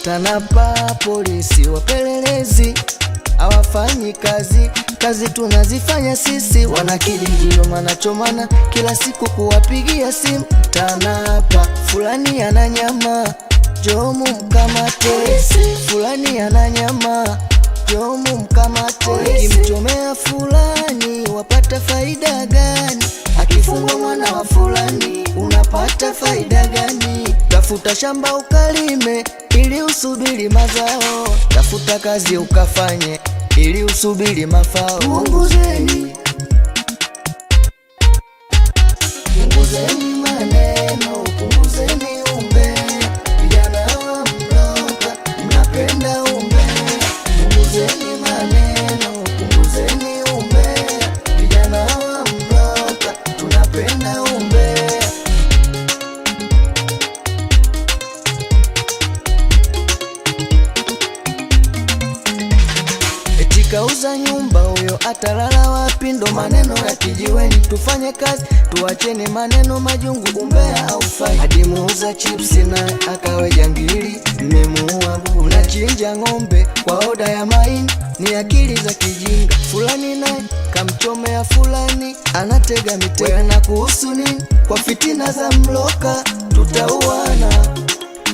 TANAPA, polisi, wapelelezi hawafanyi kazi tunazifanya sisi. Wanakijiji wanachomana kila siku kuwapigia simu. TANAPA, fulani ana nyama, jomu mkamate. Fulani ana nyama, jomu mkamate. Kimchomea fulani wapata faida gani? Akifungwa mwana wa fulani unapata faida gani? Tafuta shamba ukalime ili usubiri mazao. Tafuta kazi ukafanye ili usubiri mafao. Punguzeni maneno, punguzeni umbea. Vijana wa mloka mnapenda umbea. Punguzeni maneno, punguzeni umbea. Vijana wa mloka tunapenda umbea. Kauza nyumba huyo atalala wapi? Ndo maneno ya kijiweni. Tufanye kazi tuacheni maneno majungu, umbea haufai. Hadi muuza chipsi na akawe jangili, mmemuua bubu. Unachinja ng'ombe kwa oda ya maini, ni akili za kijinga. Fulani naye kamchomea fulani, anatega mitego. Na kuhusu nini? Kwa fitina za mloka tutauana.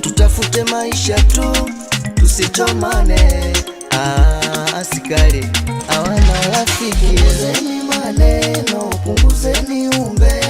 Tutafute maisha tu, tusitomane. Askari hawana rafiki. Punguzeni maneno, punguzeni umbea.